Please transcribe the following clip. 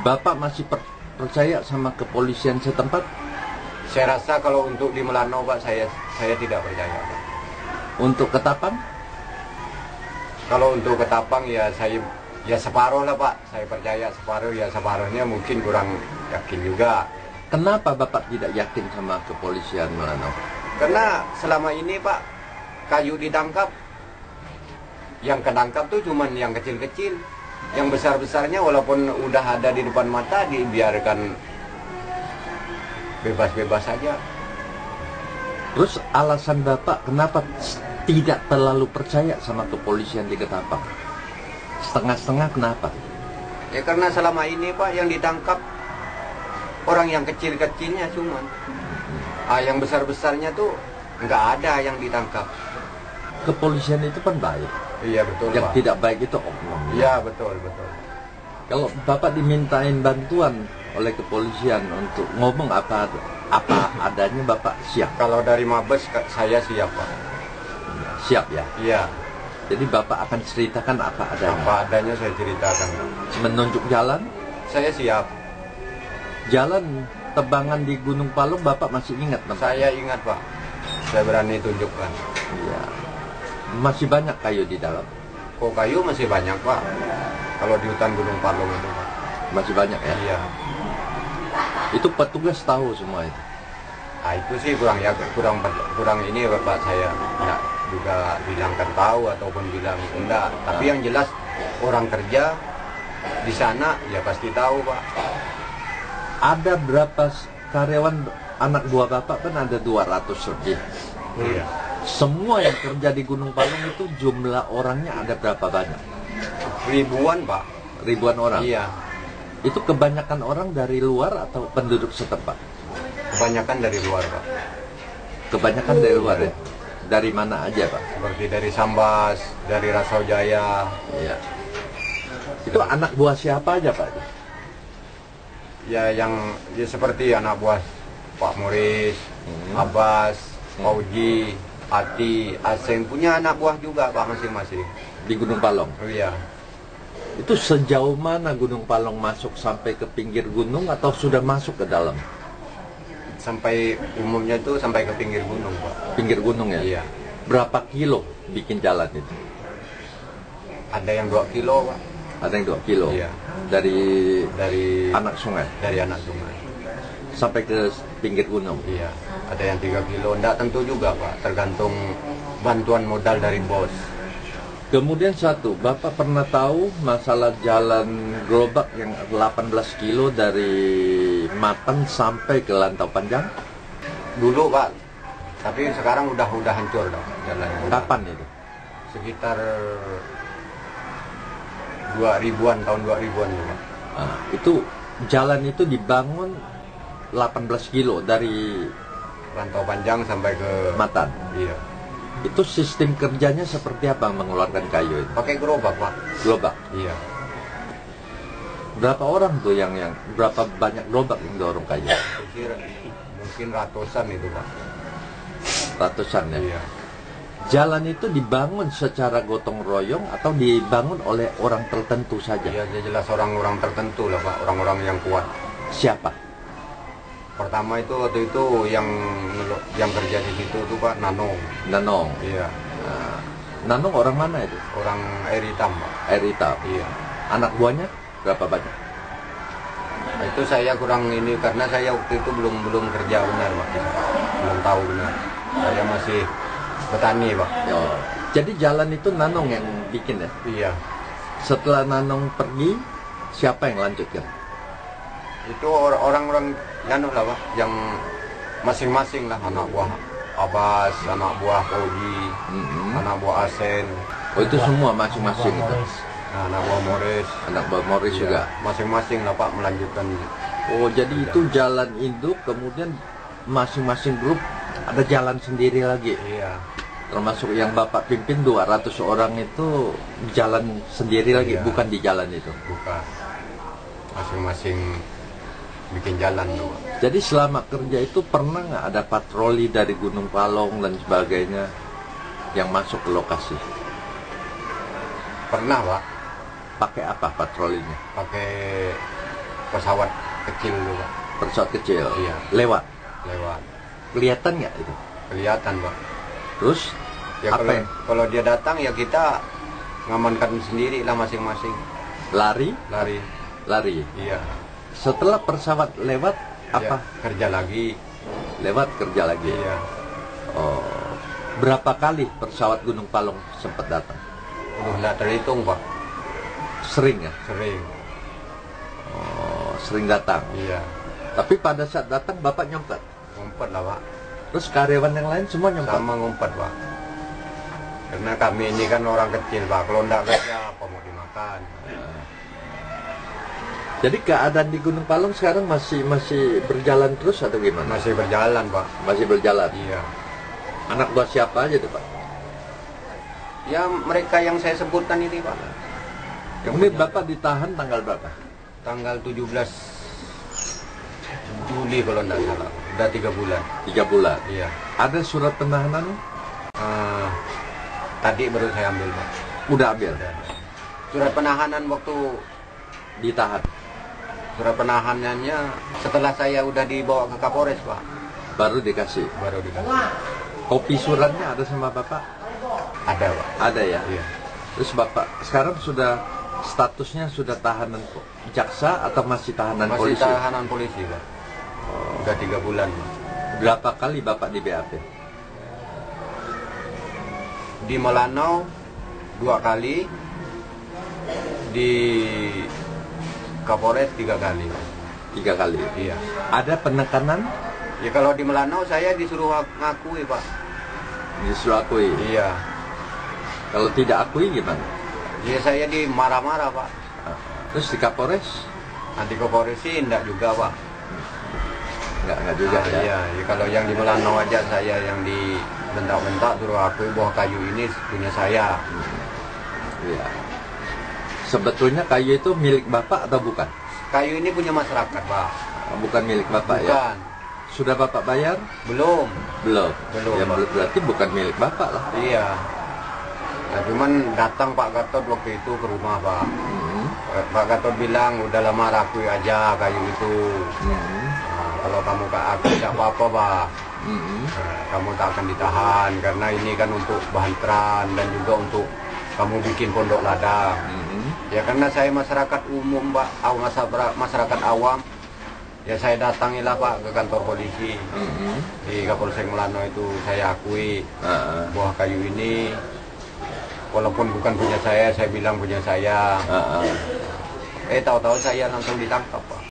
Bapak masih percaya sama kepolisian setempat? Saya rasa kalau untuk di Melanau Pak, saya tidak percaya Pak. Untuk Ketapang? Kalau untuk Ketapang ya saya separuh lah Pak. Saya percaya separuh, ya separuhnya mungkin kurang yakin juga. Kenapa Bapak tidak yakin sama kepolisian Melanau? Karena selama ini Pak, kayu ditangkap, yang ketangkap tuh cuman yang kecil-kecil. Yang besar-besarnya walaupun udah ada di depan mata dibiarkan bebas-bebas saja. Terus alasan Bapak kenapa tidak terlalu percaya sama kepolisian di Ketapang? Setengah-setengah kenapa? Ya karena selama ini Pak yang ditangkap orang yang kecil-kecilnya cuman. Yang besar-besarnya tuh nggak ada yang ditangkap. Kepolisian itu kan baik. Iya betul Yang Pak. tidak baik itu oknum. Iya betul. Kalau Bapak dimintain bantuan oleh kepolisian untuk ngomong apa adanya, Bapak siap? Kalau dari Mabes saya siap Pak. Siap ya? Iya. Jadi Bapak akan ceritakan apa adanya? Apa adanya saya ceritakan Pak. Menunjuk jalan? Saya siap. Jalan tebangan di Gunung Palung Bapak masih ingat? Saya ingat Pak. Saya berani tunjukkan. Iya. Masih banyak kayu di dalam? Kok kayu masih banyak Pak. Kalau di hutan Gunung Palung itu Pak. Masih banyak ya? Iya. Itu petugas tahu semua itu? Itu sih kurang ini Bapak, saya nggak juga bilangkan tahu ataupun bilang enggak. Tapi yang jelas orang kerja di sana ya pasti tahu Pak. Ada berapa karyawan anak buah Bapak? Kan ada 200 lebih. Iya. Semua yang kerja di Gunung Palung itu jumlah orangnya ada berapa banyak? Ribuan Pak. Ribuan orang? Iya. Itu kebanyakan orang dari luar atau penduduk setempat? Kebanyakan dari luar Pak. Kebanyakan dari luar ya? Dari mana aja Pak? Seperti dari Sambas, dari Rasau Jaya. Iya. Itu anak buah siapa aja Pak? Ya yang seperti anak buah Pak Muris, Abbas, Pauji, Ati, Aseng, punya anak buah juga Pak masing-masing. Di Gunung Palung? Oh iya. Itu sejauh mana Gunung Palung masuk, sampai ke pinggir gunung atau sudah masuk ke dalam? Sampai umumnya itu sampai ke pinggir gunung Pak. Pinggir gunung ya? Iya. Berapa kilo bikin jalan itu? Ada yang 2 kilo Pak. Ada yang 2 kilo? Iya. Dari anak sungai? Dari anak sungai. Sampai ke pinggir gunung? Iya. Ada yang 3 kilo, enggak tentu juga Pak. Tergantung bantuan modal dari bos. Kemudian satu, Bapak pernah tahu masalah jalan gerobak yang 18 kilo dari Matan sampai ke Lantau Panjang? Dulu Pak, tapi sekarang udah hancur dah jalan. Kapan itu? Sekitar 2000-an, tahun 2000-an Pak. Nah, itu jalan itu dibangun 18 kilo dari Lantau Panjang sampai ke Matan. Iya. Itu sistem kerjanya seperti apa mengeluarkan kayu itu? Pakai gerobak Pak. Gerobak? Iya. Berapa orang tuh berapa banyak gerobak yang dorong kayu? Kira mungkin ratusan itu Pak. Ratusan ya? Iya. Jalan itu dibangun secara gotong royong atau dibangun oleh orang tertentu saja? Iya, jelas orang-orang tertentu lah Pak, orang-orang yang kuat. Siapa? Pertama itu waktu itu yang kerja di situ tuh Pak Nanong. Nanong. Iya. Nah, Nanong orang mana itu? Orang air hitam Pak. Air hitam. Iya. Anak buahnya berapa banyak? Nah, itu saya kurang ini karena saya waktu itu belum kerja benar Pak. Belum tahu benar. Saya masih petani Pak. Oh, jadi jalan itu Nanong yang bikin ya? Iya. Setelah Nanong pergi, siapa yang lanjutkan? Itu orang-orang lah Pak, yang masing-masing lah, anak buah Abbas, anak buah Pauji, anak buah Asen. Oh itu semua masing-masing itu? Nah, anak buah Morris. Anak buah Morris Iya, juga? masing-masing lah Pak melanjutkan. Oh jadi itu jalan induk, kemudian masing-masing grup ada jalan sendiri lagi? Iya. Termasuk yang Bapak pimpin 200 orang itu jalan sendiri lagi, Iya. bukan di jalan itu? Bukan. Masing-masing bikin jalan tuh. Jadi selama kerja itu pernah nggak ada patroli dari Gunung Palung dan sebagainya yang masuk ke lokasi? Pernah Pak. Pakai apa patrolinya? Pakai pesawat kecil dulu Pak. Pesawat kecil. Iya. Lewat. Lewat. Kelihatan nggak itu? Kelihatan Pak. Terus Ya apa? kalau dia datang ya kita ngamankan sendiri lah masing-masing. Lari, Lari. lari. Iya. Setelah pesawat lewat apa? Ya, kerja lagi. Lewat kerja lagi. Iya. Oh. Berapa kali pesawat Gunung Palung sempat datang? Udah nggak terhitung Pak. Sering ya? Sering. Oh, sering datang. Iya. Tapi pada saat datang Bapak nyempet. Ngumpet lah Pak. Terus karyawan yang lain semua nyempet. Sama ngumpet Pak. Karena kami ini kan orang kecil Pak. Kalau nggak kerja apa mau dimakan. Jadi keadaan di Gunung Palung sekarang masih berjalan terus atau gimana? Masih berjalan Pak. Masih berjalan. Iya. Anak buah siapa aja tuh Pak? Ya mereka yang saya sebutkan ini Pak. Ini Bapak ditahan tanggal berapa? Tanggal 17 Juli kalau nggak salah. Udah 3 bulan. 3 bulan. Iya. Ada surat penahanan? Tadi baru saya ambil Pak. Udah ambil? Surat penahanan waktu Ditahan? surat penahanannya setelah saya udah dibawa ke Kapolres Pak. Baru dikasih? Baru dikasih. Kopi suratnya ada sama Bapak? Ada Pak. Ada ya? Iya. Terus Bapak sekarang sudah statusnya sudah tahanan jaksa atau masih tahanan Masih polisi? tahanan polisi Pak. Udah 3 bulan Pak. Berapa kali Bapak di BAP? Di Melanau 2 kali, di Kapolres 3 kali. 3 kali. Iya. Ada penekanan? Ya kalau di Melanau saya disuruh ngakui Pak. Disuruh akui. Iya. Kalau tidak akui gimana? Ya saya dimarah-marah Pak. Terus di Kapolres? Nanti Kapolres sih enggak juga Pak. Enggak juga ya? Iya. Ya, kalau yang di Melanau aja saya yang dibentak-bentak suruh akui bahwa kayu ini punya saya. Iya. Sebetulnya kayu itu milik Bapak atau bukan? Kayu ini punya masyarakat Pak. Bukan milik Bapak ya? Bukan. Sudah Bapak bayar? Belum. Belum. Belum, Ya Pak. berarti bukan milik Bapak lah. Iya. Nah, cuman datang Pak Gatot waktu itu ke rumah Pak. Pak Gatot bilang udah lama akui aja kayu itu. Nah, kalau kamu gak akui tidak apa-apa Pak. Nah, kamu tak akan ditahan karena ini kan untuk bahan teran dan juga untuk kamu bikin pondok ladang. Ya karena saya masyarakat umum Pak, masyarakat awam. Ya saya datangilah Pak ke kantor polisi di Kapolsek Melanau itu saya akui bahwa kayu ini walaupun bukan punya saya bilang punya saya. Tahu-tahu saya langsung ditangkap Pak.